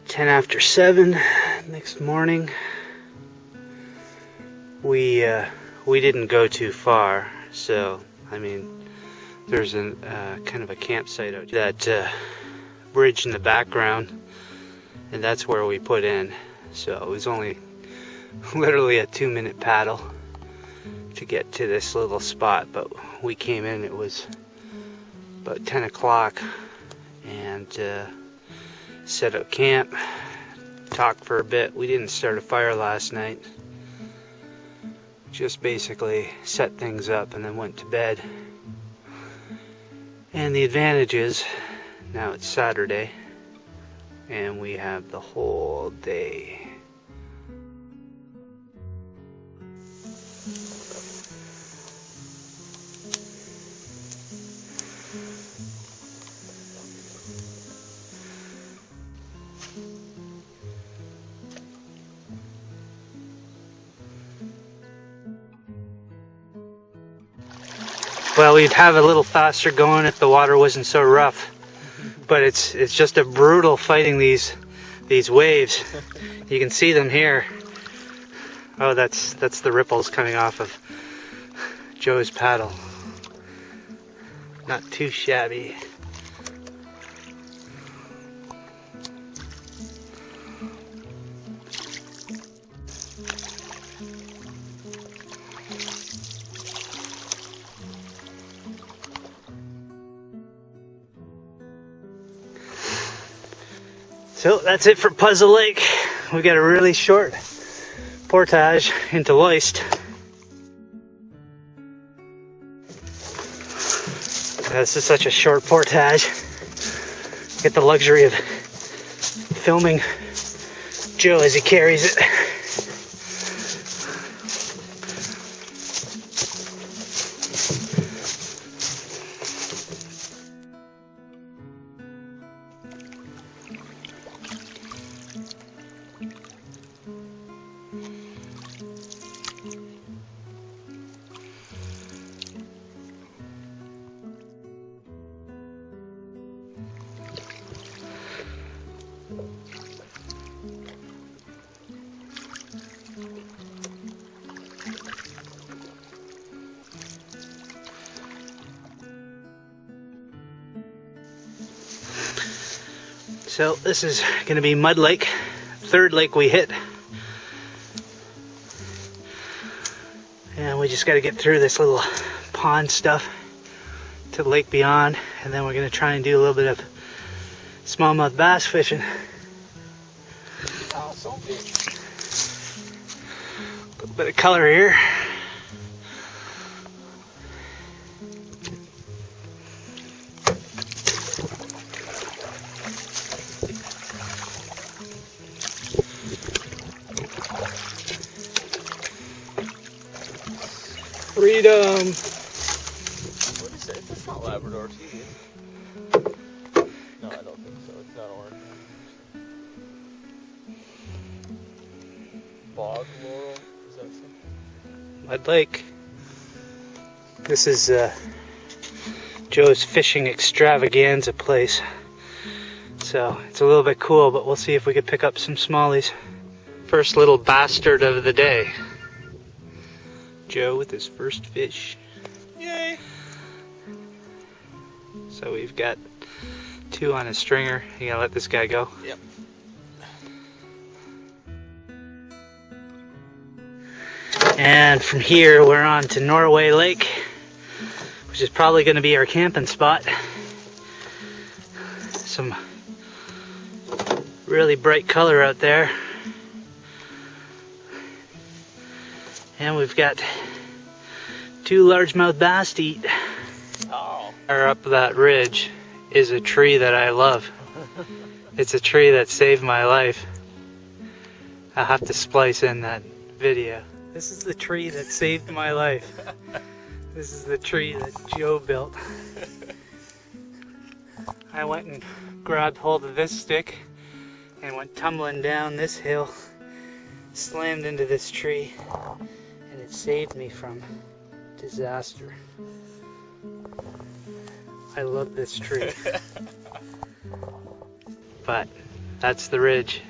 10 after 7 next morning. We didn't go too far, so I mean there's a kind of a campsite out that bridge in the background, and that's where we put in. So it was only literally a 2-minute paddle to get to this little spot, but we came in, it was about 10 o'clock, and set up camp, talked for a bit. We didn't start a fire last night, just basically set things up and then went to bed. And the advantage is now it's Saturday and we have the whole day. Well, we'd have a little faster going if the water wasn't so rough, but it's just a brutal fighting these waves. You can see them here. Oh, that's the ripples coming off of Joe's paddle. Not too shabby. So that's it for Puzzle Lake. We got a really short portage into Loyst. This is such a short portage. Get the luxury of filming Joe as he carries it. So this is going to be Mud Lake, third lake we hit. And we just got to get through this little pond stuff to the lake beyond, and then we're going to try and do a little bit of smallmouth bass fishing. A little bit of color here. Freedom! What is it? It's not Labrador tea. No, I don't think so. It's not orange. Bog laurel? Is that something? Mud Lake. This is Joe's fishing extravaganza place. So it's a little bit cool, but we'll see if we can pick up some smallies. First little bastard of the day. Joe with his first fish. Yay! So we've got 2 on a stringer. You gonna let this guy go? Yep. And from here we're on to Norway Lake, which is probably gonna be our camping spot. Some really bright color out there. And we've got 2 largemouth bass to eat. Oh. Up that ridge is a tree that I love. It's a tree that saved my life. I'll have to splice in that video. This is the tree that saved my life. This is the tree that Joe built. I went and grabbed hold of this stick and went tumbling down this hill, slammed into this tree, and it saved me from disaster. I love this tree. But That's the ridge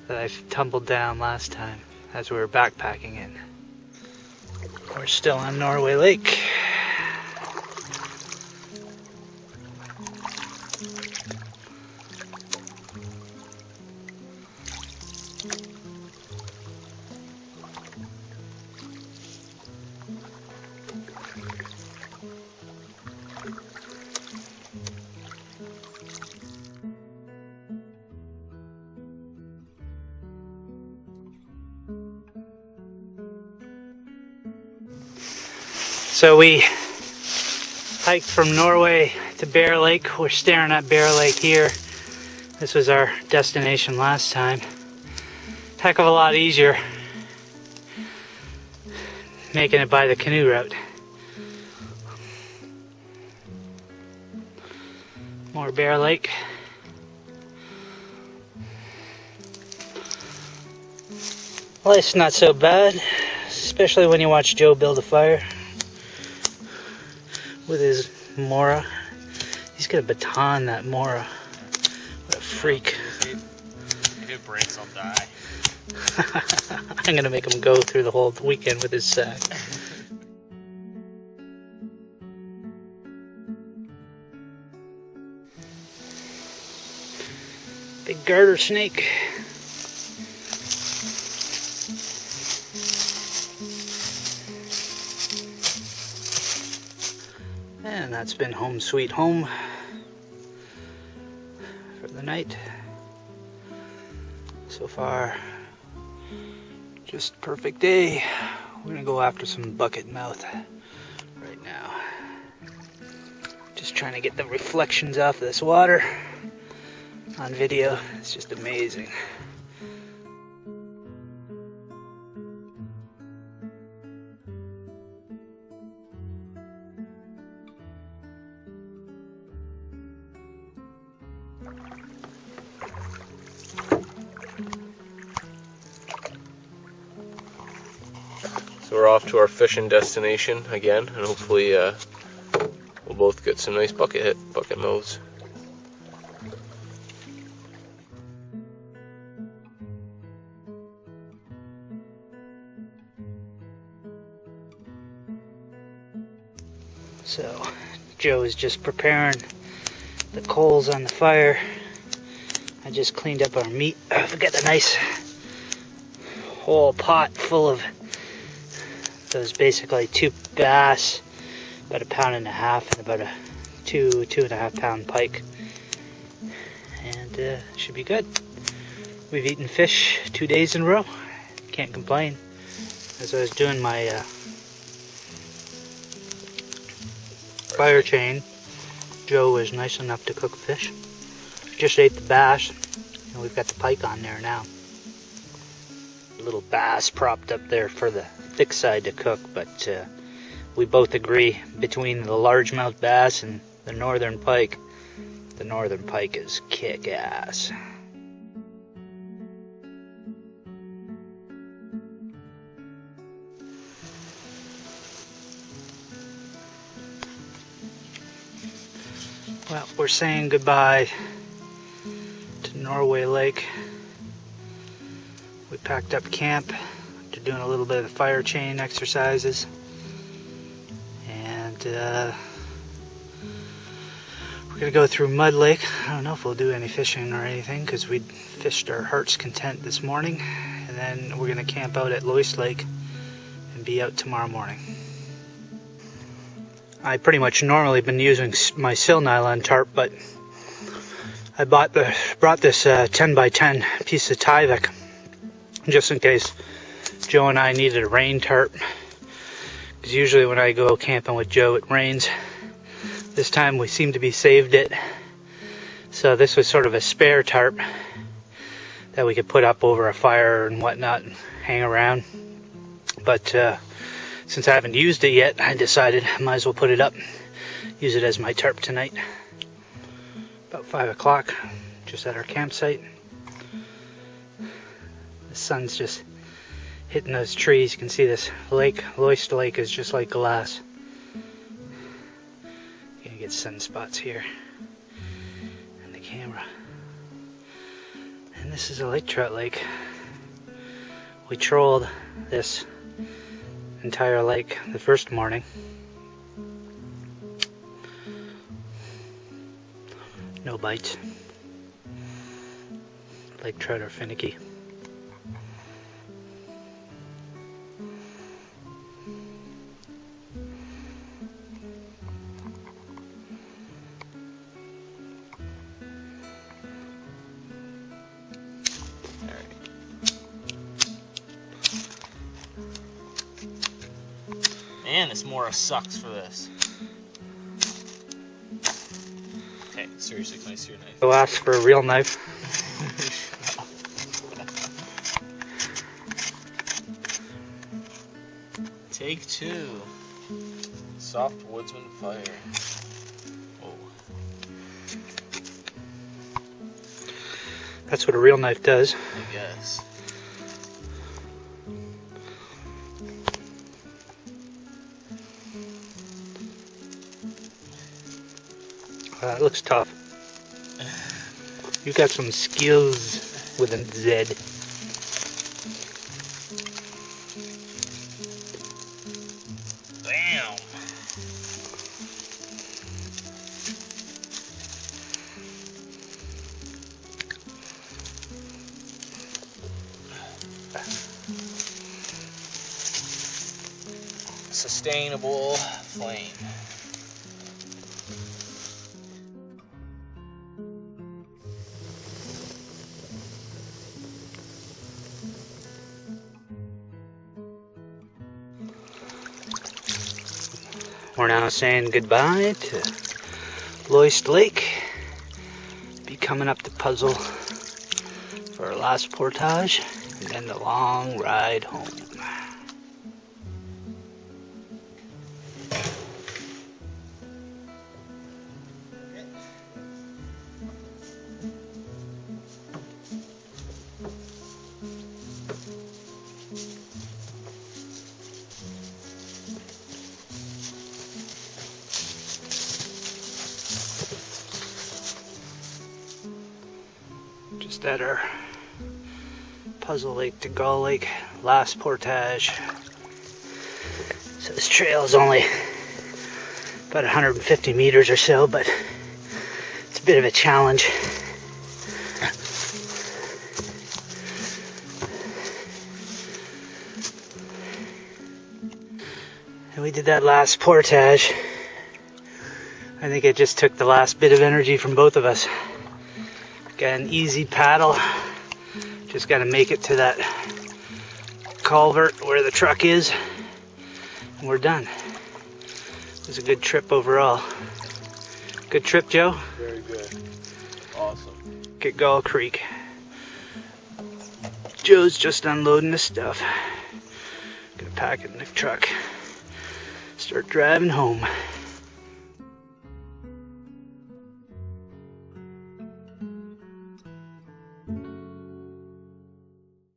that I tumbled down last time as we were backpacking in. We're still on Norway Lake. So we hiked from Norway to Bear Lake. We're staring at Bear Lake here. This was our destination last time. Heck of a lot easier making it by the canoe route. More Bear Lake. Well, it's not so bad, especially when you watch Joe build a fire with his Mora. He's gonna baton that Mora. What a freak. If it breaks, I'll die. I'm gonna make him go through the whole weekend with his sack. Big garter snake. And that's been home sweet home for the night. So far, just perfect day. We're gonna go after some bucket mouth right now. Just trying to get the reflections off of this water on video. It's just amazing. So we're off to our fishing destination again, and hopefully we'll both get some nice bucket mouths. So Joe is just preparing the coals on the fire. I just cleaned up our meat. I've got a nice whole pot full of those, basically 2 bass, about 1.5 pounds, and about a 2.5 pound pike, and should be good. We've eaten fish 2 days in a row. Can't complain. As I was doing my fire chain, Joe was nice enough to cook fish. Just ate the bass, and we've got the pike on there now. A little bass propped up there for the thick side to cook, but we both agree between the largemouth bass and the northern pike is kick-ass. Well, we're saying goodbye to Norway Lake. We packed up camp after doing a little bit of the fire chain exercises, and we're gonna go through Mud Lake. I don't know if we'll do any fishing or anything because we fished our heart's content this morning, and then we're gonna camp out at Loyst Lake and be out tomorrow morning. I pretty much normally been using my sil nylon tarp, but I brought this 10 by 10 piece of Tyvek just in case Joe and I needed a rain tarp, because usually when I go camping with Joe it rains. This time we seem to be saved it, so this was sort of a spare tarp that we could put up over a fire and whatnot and hang around. But since I haven't used it yet, I decided I might as well put it up, use it as my tarp tonight. About 5 o'clock, just at our campsite. The sun's just hitting those trees. You can see this lake, Loyst Lake, is just like glass. Gonna get sunspots here in the camera. And this is a lake trout lake. We trolled this entire lake the first morning. No bites. Lake trout are finicky. Man, this Mora sucks for this. Okay, seriously, can I see your knife? Go ask for a real knife. Take 2. Soft woodsman fire. Oh. That's what a real knife does. I guess. It looks tough. You got some skills with a Z. Bam! Sustainable flame. We're now saying goodbye to Loyst Lake. Be coming up the puzzle for our last portage and then the long ride home. Just at our puzzle lake to Gull Lake, last portage. So this trail is only about 150 meters or so, but it's a bit of a challenge. And we did that last portage. I think it just took the last bit of energy from both of us. Got an easy paddle. Just got to make it to that culvert where the truck is. And we're done. It was a good trip overall. Good trip, Joe? Very good. Awesome. At Gull Creek. Joe's just unloading the stuff. Gonna pack it in the truck. Start driving home.